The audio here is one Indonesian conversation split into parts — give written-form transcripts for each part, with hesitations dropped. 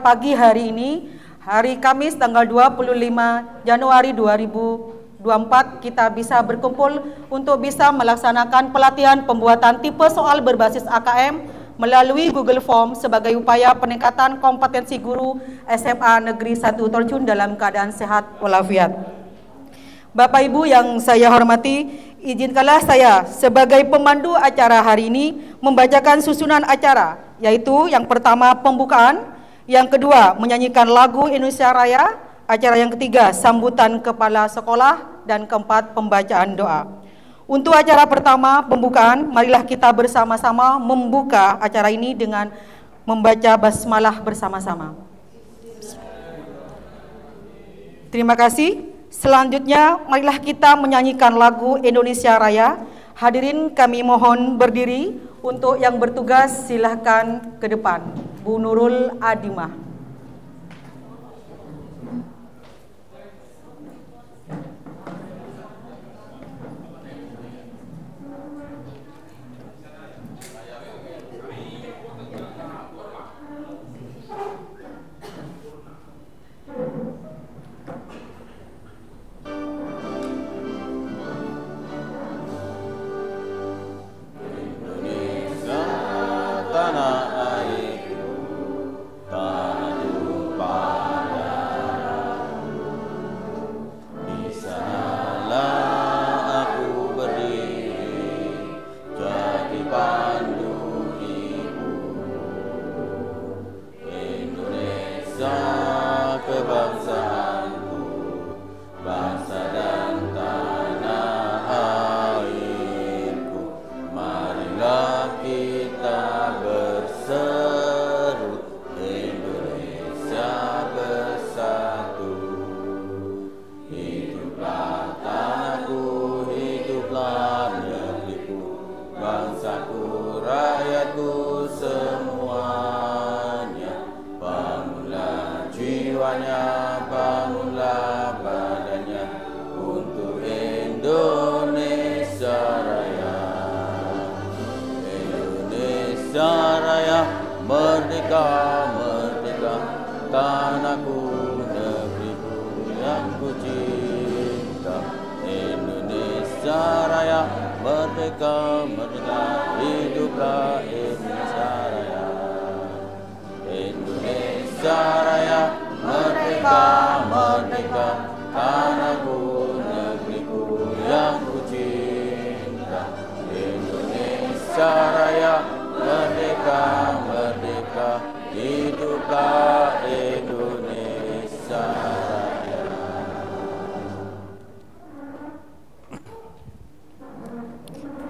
pagi hari ini, hari Kamis tanggal 25 Januari 2024, kita bisa berkumpul untuk bisa melaksanakan pelatihan pembuatan tipe soal berbasis AKM melalui Google Form sebagai upaya peningkatan kompetensi guru SMA Negeri 1 Torjun dalam keadaan sehat walafiat. Bapak Ibu yang saya hormati, izinkanlah saya sebagai pemandu acara hari ini membacakan susunan acara, yaitu yang pertama pembukaan, yang kedua menyanyikan lagu Indonesia Raya, acara yang ketiga sambutan kepala sekolah, dan keempat pembacaan doa. Untuk acara pertama pembukaan, marilah kita bersama-sama membuka acara ini dengan membaca basmalah bersama-sama. Terima kasih. Selanjutnya, marilah kita menyanyikan lagu Indonesia Raya. Hadirin kami mohon berdiri. Untuk yang bertugas silahkan ke depan. Bu Nurul Adimah.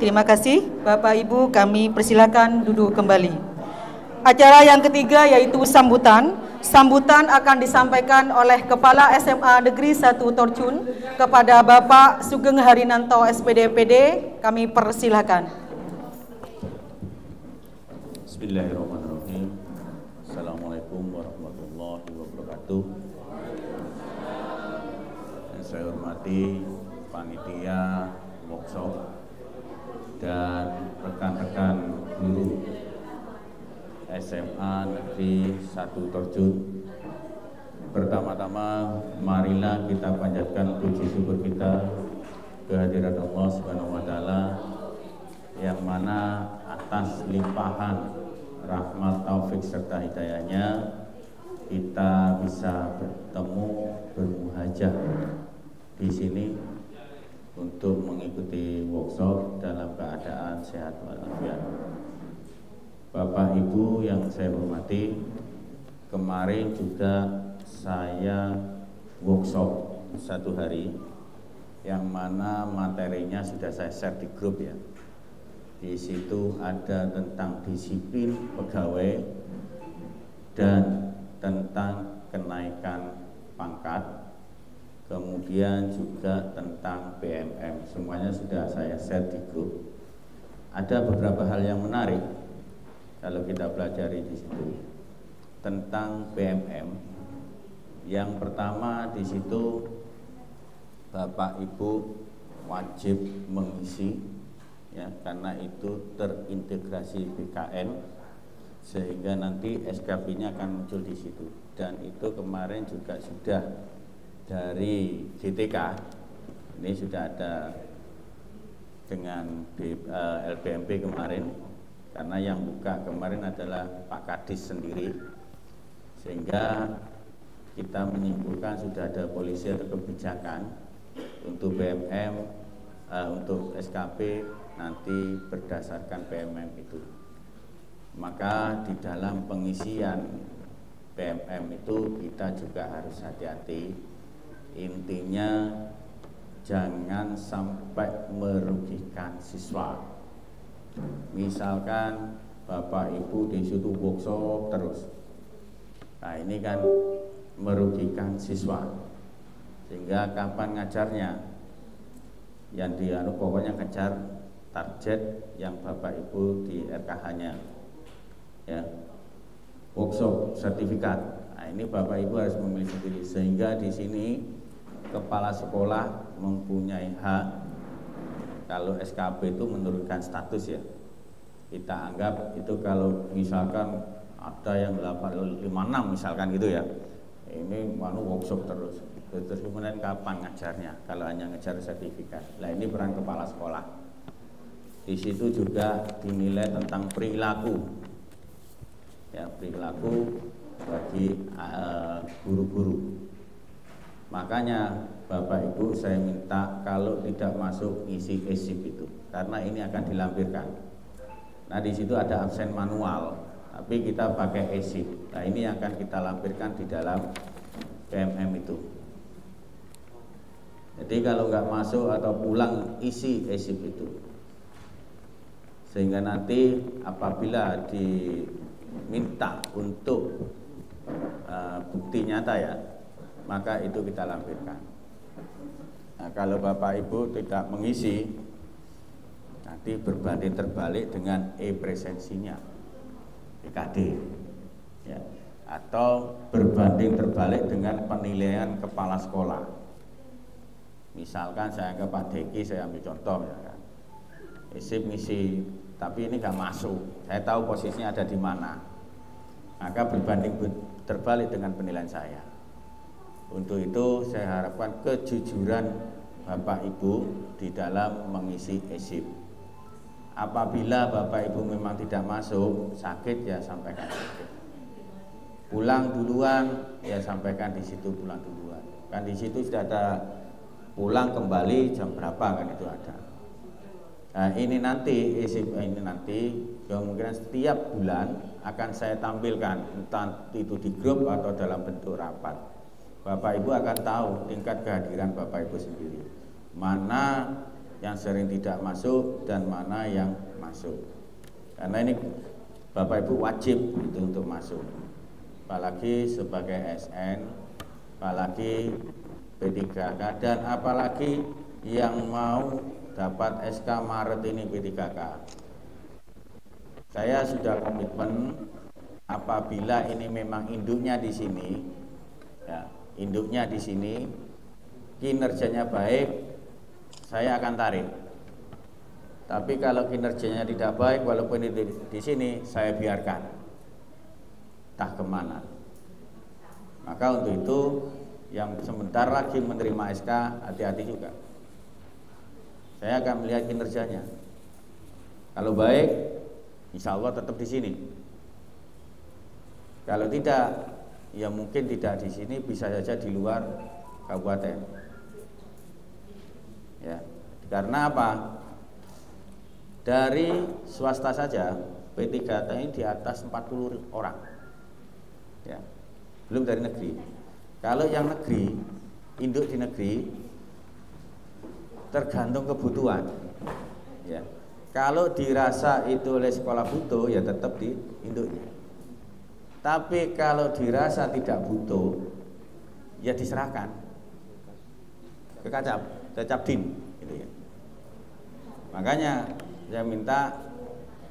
Terima kasih Bapak Ibu, kami persilakan duduk kembali. Acara yang ketiga yaitu sambutan. Sambutan akan disampaikan oleh Kepala SMA Negeri 1 Torjun kepada Bapak Sugeng Harinanto SPD-PD. Kami persilakan. Bismillahirrahmanirrahim. Assalamualaikum warahmatullahi wabarakatuh. Yang saya hormati panitia workshop dan rekan-rekan guru SMA Negeri 1 Torjun. Pertama-tama marilah kita panjatkan puji syukur kita kehadirat Allah Subhanahu wa taala yang mana atas limpahan rahmat taufik serta hidayahnya kita bisa bertemu bermuhajah di sini untuk mengikuti workshop dalam keadaan sehat walafiat. Bapak Ibu yang saya hormati, kemarin juga saya workshop 1 hari yang mana materinya sudah saya share di grup ya. Di situ ada tentang disiplin pegawai dan tentang kenaikan pangkat, kemudian juga tentang BMM. Semuanya sudah saya share di grup. Ada beberapa hal yang menarik kalau kita pelajari di situ tentang BMM. Yang pertama di situ Bapak Ibu wajib mengisi ya, karena itu terintegrasi BKN sehingga nanti SKP-nya akan muncul di situ. Dan itu kemarin juga sudah dari GTK, ini sudah ada dengan LPMP kemarin, karena yang buka kemarin adalah Pak Kadis sendiri, sehingga kita menyimpulkan sudah ada polisi atau kebijakan untuk BMM, untuk SKP nanti berdasarkan PMM itu. Maka di dalam pengisian PMM itu kita juga harus hati-hati. Intinya jangan sampai merugikan siswa. Misalkan Bapak Ibu di situ workshop terus, nah ini kan merugikan siswa, sehingga kapan ngajarnya? Yang pokoknya kejar target yang Bapak Ibu di RKH-nya, ya, workshop sertifikat. Nah ini Bapak Ibu harus memilih sendiri, sehingga di sini kepala sekolah mempunyai hak. Kalau SKP itu menurunkan status, ya, kita anggap itu kalau misalkan ada yang 856 misalkan gitu, ya, ini workshop terus kemudian kapan ngajarnya kalau hanya ngejar sertifikat. Nah ini peran kepala sekolah. Di situ juga dinilai tentang perilaku, ya, perilaku bagi guru-guru. Makanya Bapak Ibu saya minta kalau tidak masuk isi ESIP itu, karena ini akan dilampirkan. Nah di situ ada absen manual, tapi kita pakai ESIP. Nah ini akan kita lampirkan di dalam PMM itu. Jadi kalau nggak masuk atau pulang isi ESIP itu, sehingga nanti apabila diminta untuk bukti nyata, ya, maka itu kita lampirkan. Nah, kalau Bapak Ibu tidak mengisi, nanti berbanding terbalik dengan e-presensinya, PKD, ya, atau berbanding terbalik dengan penilaian kepala sekolah. Misalkan saya ke Pak Deki, saya ambil contoh, misalkan ESIP ngisi, tapi ini nggak masuk, saya tahu posisinya ada di mana, maka berbanding terbalik dengan penilaian saya. Untuk itu saya harapkan kejujuran Bapak Ibu di dalam mengisi ESIP. Apabila Bapak Ibu memang tidak masuk, sakit, ya sampaikan sakit. Pulang duluan, ya sampaikan di situ pulang duluan. Kan di situ sudah ada pulang kembali jam berapa, kan itu ada. Nah ini nanti ESIP ini nanti kemungkinan setiap bulan akan saya tampilkan, entah itu di grup atau dalam bentuk rapat. Bapak Ibu akan tahu tingkat kehadiran Bapak Ibu sendiri, mana yang sering tidak masuk dan mana yang masuk. Karena ini Bapak Ibu wajib itu untuk masuk, apalagi sebagai SN, apalagi P3K, dan apalagi yang mau dapat SK Maret ini P3K. Saya sudah komitmen apabila ini memang induknya di sini, ya, induknya di sini, kinerjanya baik, saya akan tarik. Tapi kalau kinerjanya tidak baik, walaupun di sini, saya biarkan, entah kemana. Maka untuk itu, yang sebentar lagi menerima SK, hati-hati juga. Saya akan melihat kinerjanya. Kalau baik, insya Allah tetap di sini. Kalau tidak, ya mungkin tidak di sini, bisa saja di luar kabupaten. Ya, karena apa? Dari swasta saja P3K ini di atas 40 orang. Ya, belum dari negeri. Kalau yang negeri, induk di negeri tergantung kebutuhan. Ya, kalau dirasa itu oleh sekolah butuh, ya tetap di induknya. Tapi kalau dirasa tidak butuh, ya diserahkan ke Capdin, gitu ya. Makanya saya minta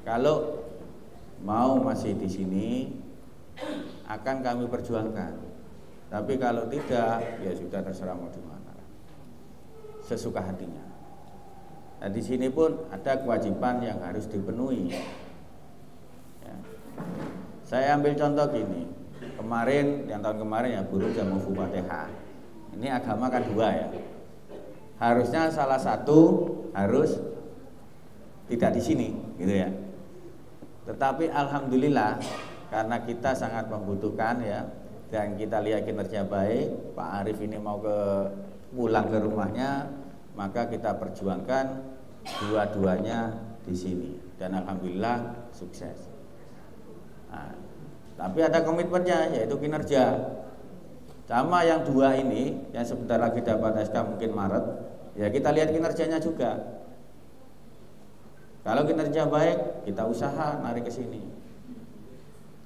kalau mau masih di sini akan kami perjuangkan. Tapi kalau tidak, ya sudah terserah mau di mana, sesuka hatinya. Nah di sini pun ada kewajiban yang harus dipenuhi. Ya. Saya ambil contoh gini, kemarin, yang tahun kemarin ya guru jamu Fatihah. Ini agama kan dua ya. Harusnya salah satu harus tidak di sini, gitu ya. Tetapi alhamdulillah karena kita sangat membutuhkan ya, dan kita lihat kinerja baik, Pak Arif ini mau pulang ke rumahnya, maka kita perjuangkan dua-duanya di sini, dan alhamdulillah sukses. Nah, tapi ada komitmennya, yaitu kinerja. Sama yang dua ini, yang sebentar lagi dapat SK mungkin Maret, ya kita lihat kinerjanya juga. Kalau kinerja baik, kita usaha narik ke sini.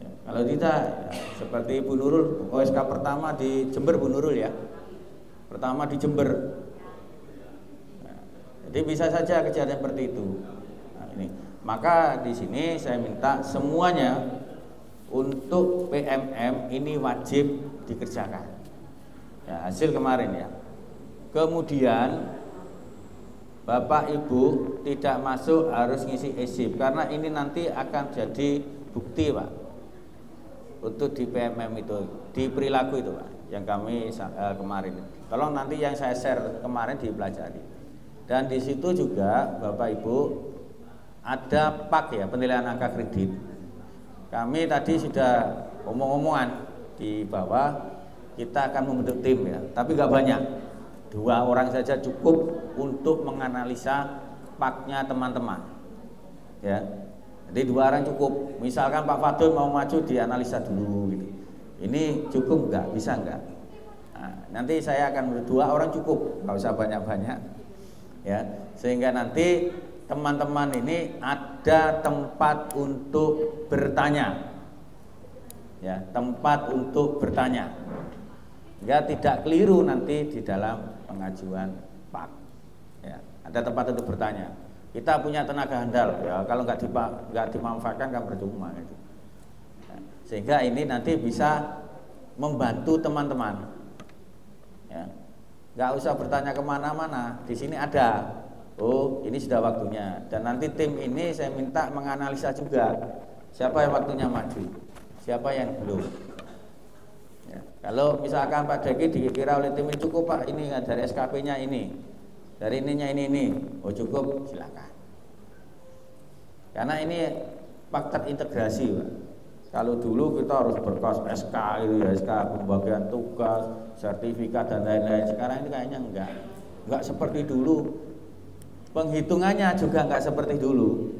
Ya, kalau tidak, ya, seperti Bu Nurul, OSK pertama di Jember, Bu Nurul ya, pertama di Jember. Nah, jadi bisa saja kejadian seperti itu. Nah, ini, maka di sini saya minta semuanya untuk PMM ini wajib dikerjakan. Ya, hasil kemarin ya. Kemudian Bapak Ibu tidak masuk harus ngisi ESIP, karena ini nanti akan jadi bukti Pak untuk di PMM itu, di perilaku itu Pak, yang kami kemarin. Tolong nanti yang saya share kemarin dipelajari. Dan di situ juga Bapak Ibu ada PAK ya, penilaian angka kredit. Kami tadi sudah omong-omongan di bawah, kita akan membentuk tim ya, tapi nggak banyak, 2 orang saja cukup untuk menganalisa PAK-nya teman-teman ya. Jadi 2 orang cukup. Misalkan Pak Fadul mau maju, dianalisa dulu gitu. Ini cukup nggak? Bisa nggak? Nah, nanti saya akan 2 orang cukup, nggak usah banyak-banyak ya, sehingga nanti teman-teman ini ada tempat untuk bertanya ya, tempat untuk bertanya, ya, tidak keliru nanti di dalam pengajuan PAK ya, ada tempat untuk bertanya. Kita punya tenaga handal ya, kalau nggak dimanfaatkan kan percuma gitu. Ya, sehingga ini nanti bisa membantu teman-teman ya, nggak usah bertanya kemana-mana, di sini ada. Oh, ini sudah waktunya. Dan nanti tim ini saya minta menganalisa juga siapa yang waktunya maju, siapa yang belum ya. Kalau misalkan Pak Deki dikira oleh tim ini cukup Pak, ini dari SKP-nya ini, dari ininya ini, oh cukup, silakan. Karena ini faktor integrasi Pak. Kalau dulu kita harus berkas SK itu ya, SK pembagian tugas, sertifikat dan lain-lain. Sekarang ini kayaknya enggak seperti dulu. Penghitungannya juga nggak seperti dulu.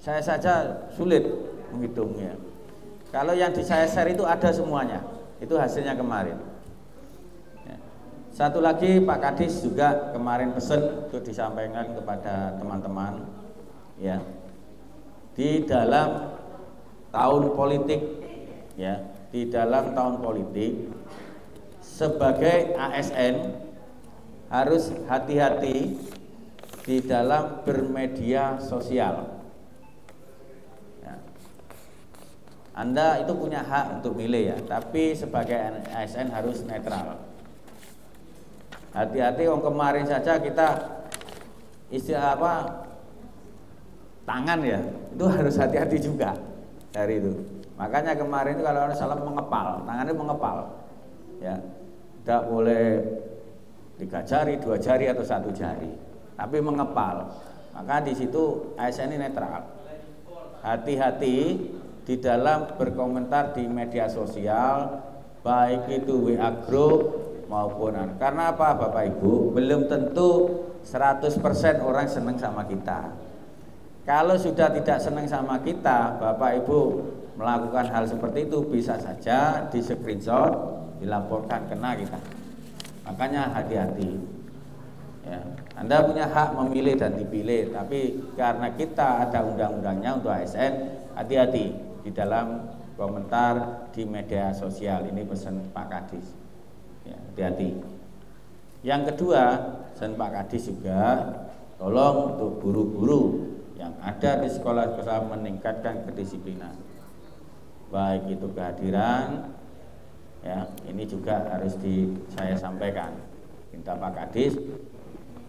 Saya saja sulit menghitungnya. Kalau yang di saya share itu ada semuanya. Itu hasilnya kemarin ya. Satu lagi Pak Kadis juga kemarin pesan untuk disampaikan kepada teman-teman ya, di dalam tahun politik ya, di dalam tahun politik sebagai ASN harus hati-hati di dalam bermedia sosial ya. Anda itu punya hak untuk milih ya, tapi sebagai ASN harus netral. Hati-hati, kemarin saja kita istilah apa, tangan ya, itu harus hati-hati juga dari itu. Makanya kemarin itu kalau orang salah mengepal, tangannya mengepal ya, tidak boleh 3 jari, 2 jari atau 1 jari, tapi mengepal. Maka di situ ASN ini netral. Hati-hati di dalam berkomentar di media sosial, baik itu WA group maupun karena apa Bapak Ibu, belum tentu 100% orang senang sama kita. Kalau sudah tidak senang sama kita, Bapak Ibu melakukan hal seperti itu bisa saja di screenshot, dilaporkan, kena kita. Makanya hati-hati ya. Anda punya hak memilih dan dipilih, tapi karena kita ada undang-undangnya untuk ASN, hati-hati di dalam komentar di media sosial. Ini pesan Pak Kadis ya, hati-hati. Yang kedua, pesan Pak Kadis juga, tolong untuk guru-guru yang ada di sekolah-sekolah meningkatkan kedisiplinan, baik itu kehadiran ya, ini juga harus saya sampaikan. Minta Pak Kadis,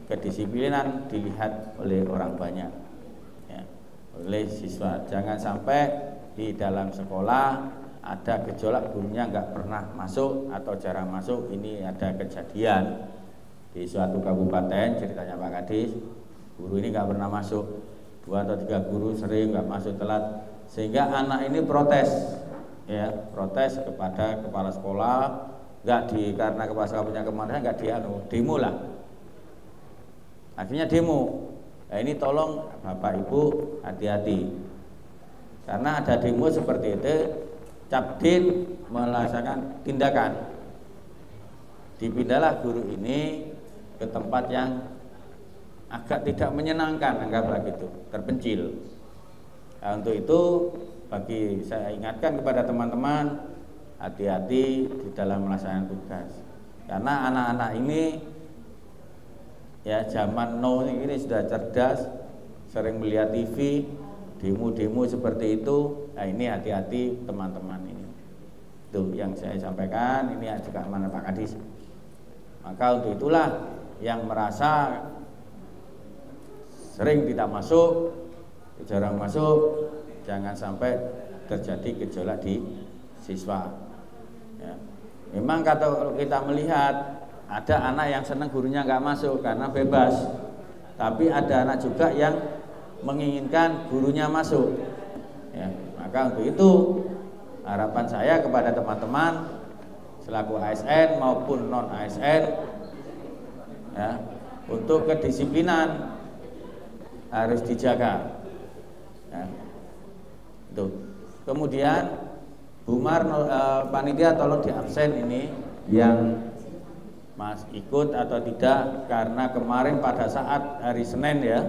kedisiplinan dilihat oleh orang banyak ya, oleh siswa. Jangan sampai di dalam sekolah ada gejolak, gurunya nggak pernah masuk atau jarang masuk. Ini ada kejadian di suatu kabupaten, ceritanya Pak Kadis, guru ini nggak pernah masuk, 2 atau 3 guru sering nggak masuk, telat, sehingga anak ini protes, ya, protes kepada kepala sekolah, karena kepala sekolah punya kemarahan, nggak demo lah, akhirnya demo. Nah, ini tolong Bapak Ibu hati-hati, karena ada demo seperti itu, Capdin melaksanakan tindakan, dipindahlah guru ini ke tempat yang agak tidak menyenangkan, anggaplah gitu, terpencil. Nah, untuk itu bagi saya ingatkan kepada teman-teman, hati-hati di dalam melaksanakan tugas, karena anak-anak ini ya zaman now ini sudah cerdas, sering melihat TV, demo-demo seperti itu. Nah, ini hati-hati teman-teman ini. Itu yang saya sampaikan, ini juga amanah Pak Kadis. Maka untuk itulah yang merasa sering tidak masuk, jarang masuk, jangan sampai terjadi gejolak di siswa. Ya. Memang kalau kita melihat ada anak yang senang gurunya nggak masuk karena bebas, tapi ada anak juga yang menginginkan gurunya masuk. Ya. Maka untuk itu harapan saya kepada teman-teman selaku ASN maupun non ASN, ya, untuk kedisiplinan harus dijaga. Ya. Itu. Kemudian Bu Mar, panitia tolong di absen ini yang Mas ikut atau tidak, karena kemarin pada saat hari Senin ya,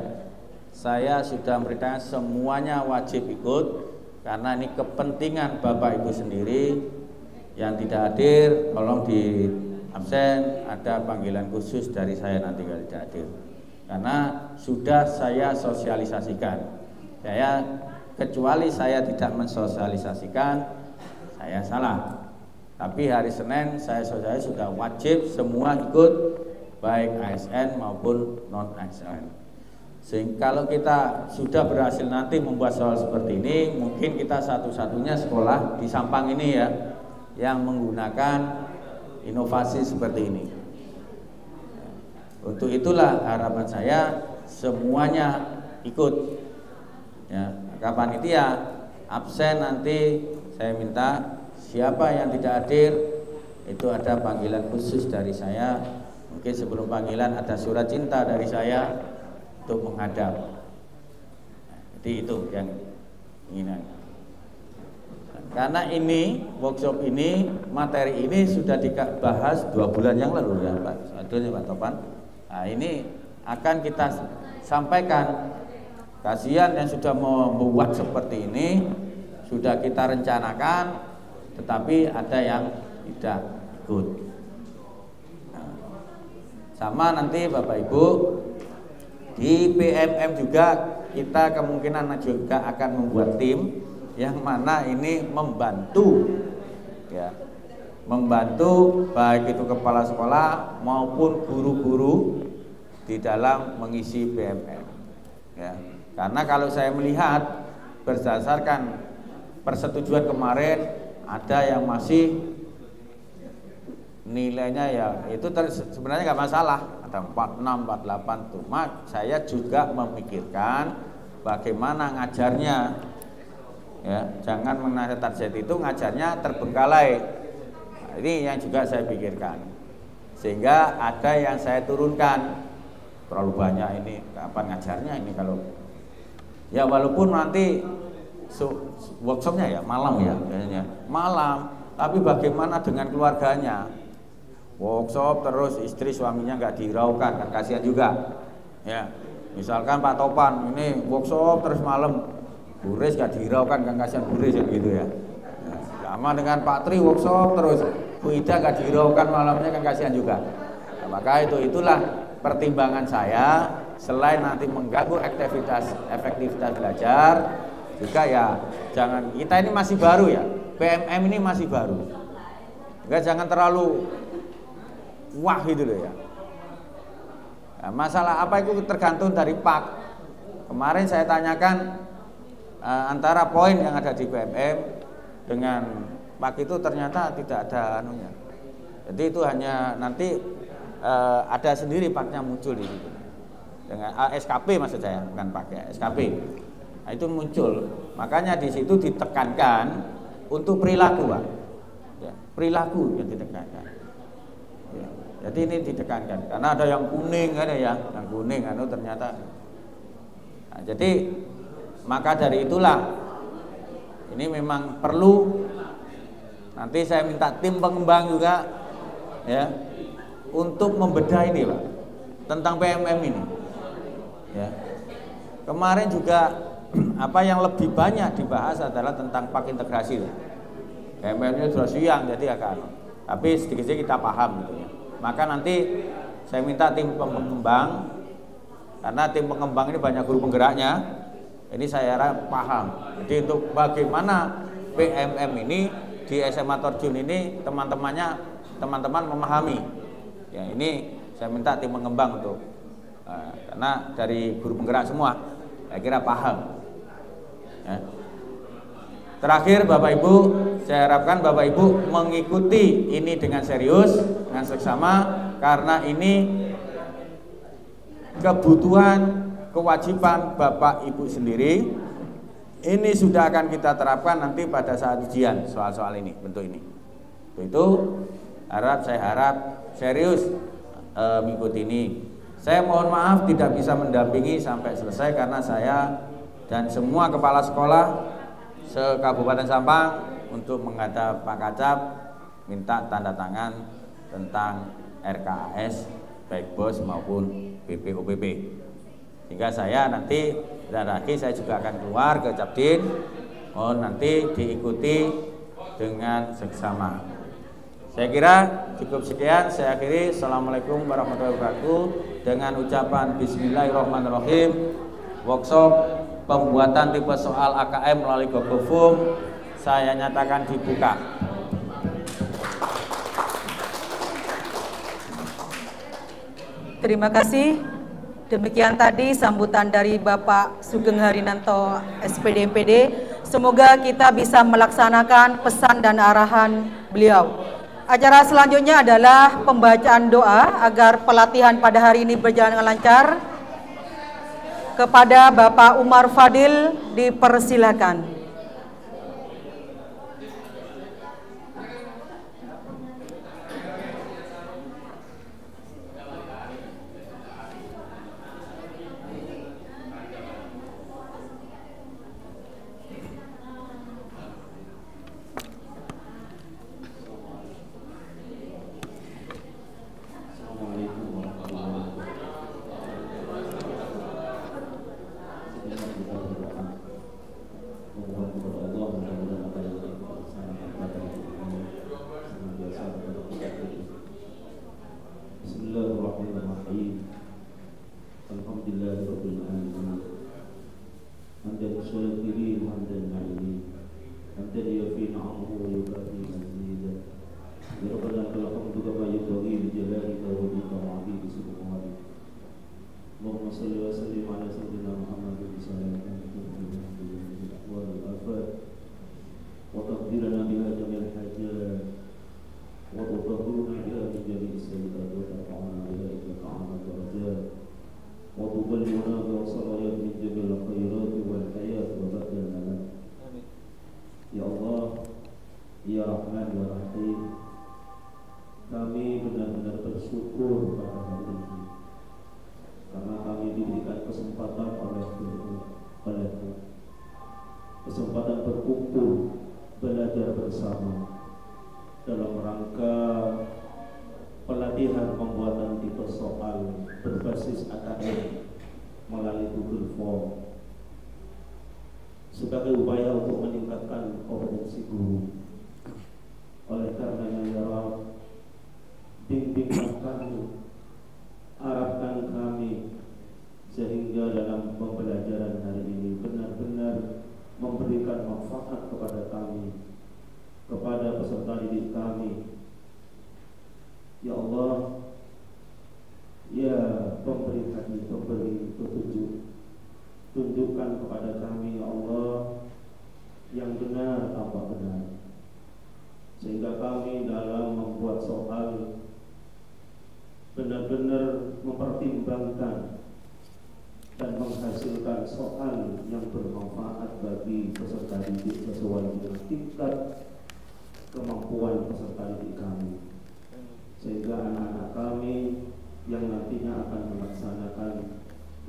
saya sudah memberitakan semuanya wajib ikut, karena ini kepentingan Bapak Ibu sendiri. Yang tidak hadir tolong di absen, ada panggilan khusus dari saya nanti kalau tidak hadir, karena sudah saya sosialisasikan. Kecuali saya tidak mensosialisasikan, saya salah. Tapi hari Senin saya sudah wajib semua ikut, baik ASN maupun non ASN. Sehingga kalau kita sudah berhasil nanti membuat soal seperti ini, mungkin kita satu-satunya sekolah di Sampang ini ya yang menggunakan inovasi seperti ini. Untuk itulah harapan saya semuanya ikut. Ya, maka panitia absen nanti saya minta siapa yang tidak hadir itu ada panggilan khusus dari saya. Mungkin sebelum panggilan ada surat cinta dari saya untuk menghadap. Jadi itu yang inginan. Karena ini workshop ini, materi ini sudah dibahas 2 bulan yang lalu ya Pak Topan. Nah, ini akan kita sampaikan. Kasihan yang sudah membuat seperti ini, sudah kita rencanakan, tetapi ada yang tidak ikut. Nah, sama nanti Bapak Ibu di PMM juga kita kemungkinan juga akan membuat tim yang mana ini membantu, ya, membantu baik itu kepala sekolah maupun guru-guru di dalam mengisi PMM. Ya, karena kalau saya melihat berdasarkan persetujuan kemarin ada yang masih nilainya ya itu sebenarnya nggak masalah, ada 46, 48 tuh. Saya juga memikirkan bagaimana ngajarnya. Ya, jangan mengenai target itu ngajarnya terbengkalai. Nah, ini yang juga saya pikirkan. Sehingga ada yang saya turunkan. Terlalu banyak ini, kapan ngajarnya ini kalau ya walaupun nanti workshopnya ya malam ya biasanya. Malam, tapi bagaimana dengan keluarganya? Workshop terus istri suaminya nggak diraukan, kan kasihan juga. Ya. Misalkan Pak Topan ini workshop terus malam, Buris gak diraukan, kan kasihan Buris ya gitu ya. Sama dengan Pak Tri workshop terus, Bu Ida gak diraukan malamnya, kan kasihan juga. Nah, maka itulah pertimbangan saya, selain nanti mengganggu efektivitas belajar, juga ya jangan, kita ini masih baru ya, PMM ini masih baru. Enggak, jangan terlalu wah gitu loh ya. Nah, masalah apa itu tergantung dari Pak. Kemarin saya tanyakan antara poin yang ada di PMM dengan PAK itu ternyata tidak ada anunya. Jadi itu hanya nanti ada sendiri PAK-nya muncul di situ. Dengan SKP maksud saya, bukan PAK ya, SKP. Nah, itu muncul. Makanya di situ ditekankan untuk perilaku, Pak. Ya, perilaku yang ditekankan. Ya, jadi ini ditekankan karena ada yang kuning, ada yang kuning ternyata. Nah, jadi maka dari itulah ini memang perlu. Nanti saya minta tim pengembang juga ya untuk membedah ini, Pak, tentang PMM ini. Ya. Kemarin juga apa yang lebih banyak dibahas adalah tentang PAK integrasi. PMM-nya sudah siang jadi agak tapi sedikit-sedikit kita paham gitu ya. Maka nanti saya minta tim pengembang, karena tim pengembang ini banyak guru penggeraknya. Ini saya harap paham. Jadi untuk bagaimana PMM ini di SMA Terjun ini teman-teman memahami. Ya, ini saya minta tim pengembang untuk karena dari guru penggerak semua, saya kira paham. Ya. Terakhir Bapak Ibu, saya harapkan Bapak Ibu mengikuti ini dengan serius, dengan seksama, karena ini kebutuhan, kewajiban Bapak Ibu sendiri. Ini sudah akan kita terapkan nanti pada saat ujian soal-soal ini, bentuk ini. Itu saya harap serius mengikuti ini. Saya mohon maaf tidak bisa mendampingi sampai selesai karena saya dan semua kepala sekolah se-Kabupaten Sampang untuk menghadap Pak Kacap minta tanda tangan tentang RKAS baik BOS maupun BPOPP. Sehingga saya nanti dan lagi saya juga akan keluar ke Capdin, mohon nanti diikuti dengan seksama. Saya kira cukup sekian, saya akhiri. Assalamualaikum warahmatullahi wabarakatuh. Dengan ucapan Bismillahirrahmanirrahim, workshop pembuatan tipe soal AKM melalui Google Form saya nyatakan dibuka. Terima kasih. Demikian tadi sambutan dari Bapak Sugeng Harinanto SPD MPD. Semoga kita bisa melaksanakan pesan dan arahan beliau. Acara selanjutnya adalah pembacaan doa agar pelatihan pada hari ini berjalan dengan lancar. Kepada Bapak Umar Fadil dipersilakan. Kesempatan berkumpul, belajar bersama dalam rangka pelatihan pembuatan tipe soal berbasis AKM melalui Google Form sebagai upaya untuk meningkatkan kompetensi guru. Oleh karenanya ya Rabb, bimbinglah kami, arahkan kami sehingga dalam pembelajaran hari ini benar-benar memberikan manfaat kepada kami, kepada peserta didik kami. Ya Allah, ya pemberi hati, pemberi petunjuk, tunjukkan kepada kami ya Allah soal benar-benar mempertimbangkan dan menghasilkan soal yang bermanfaat bagi peserta didik sesuai dengan tingkat kemampuan peserta didik kami, sehingga anak-anak kami yang nantinya akan melaksanakan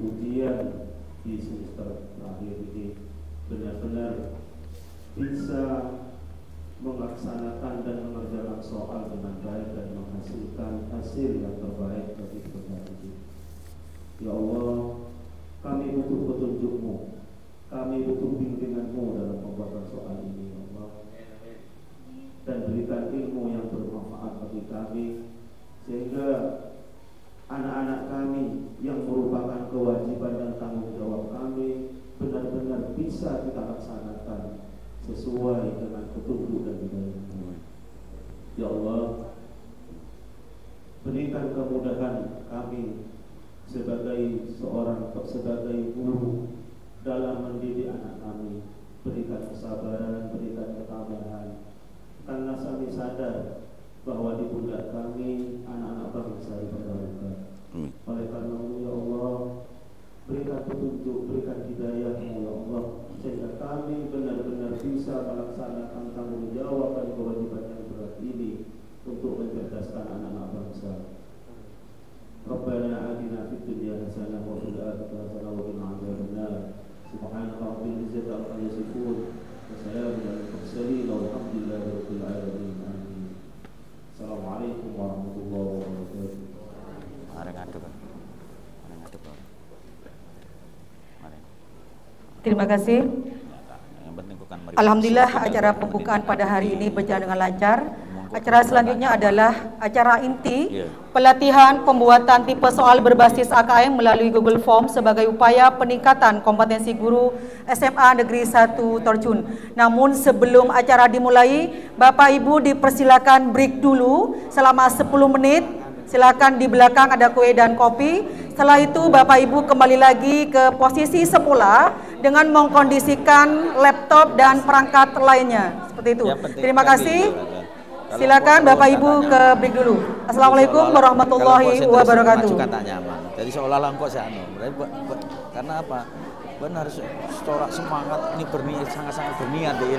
ujian di semester terakhir ini benar-benar bisa melaksanakan dan mengerjakan soal dengan baik dan menghasilkan hasil yang terbaik bagi peserta didik. Ya Allah, kami butuh petunjuk-Mu, kami butuh bimbingan-Mu dalam pembuatan soal ini, ya Allah. Dan berikan ilmu yang bermanfaat bagi kami, sehingga anak-anak kami yang merupakan kewajiban dan tanggung jawab kami benar-benar bisa kita laksanakan sesuai dengan petunjuk dan hidayah-Mu. Ya Allah, berikan kemudahan kami sebagai guru dalam mendidik anak kami. Berikan kesabaran, berikan ketabahan, karena kami sadar bahwa di pundak kami anak-anak bangsa diperlukan. Oleh karena itu, ya Allah, berikan petunjuk, berikan hidayah-Mu, ya Allah, sehingga kami benar-benar bisa melaksanakan tanggung jawab dan kewajiban yang berat ini untuk mencerdaskan anak-anak bangsa. Rabbana atina fid dunya hasanah wa fil akhirati hasanah wa qina adzabannar. Subhana rabbil izzati amma yasifun wa salamun alal mursalin walhamdulillahi rabbil alamin. Amin. Assalamualaikum warahmatullahi wabarakatuh. Terima kasih. Alhamdulillah acara pembukaan pada hari ini berjalan dengan lancar. Acara selanjutnya adalah acara inti pelatihan pembuatan tipe soal berbasis AKM melalui Google Form sebagai upaya peningkatan kompetensi guru SMA Negeri 1 Terjun. Namun sebelum acara dimulai, Bapak Ibu dipersilakan break dulu selama 10 menit. Silakan di belakang ada kue dan kopi. Setelah itu Bapak Ibu kembali lagi ke posisi semula dengan mengkondisikan laptop dan perangkat lainnya. Seperti itu. Terima kasih. Silakan Bapak Ibu ke break dulu. Assalamualaikum warahmatullahi wabarakatuh. Jadi seolah-olah kok saya karena apa? Benar harus semangat ini berniat, sangat-sangat berniat deh.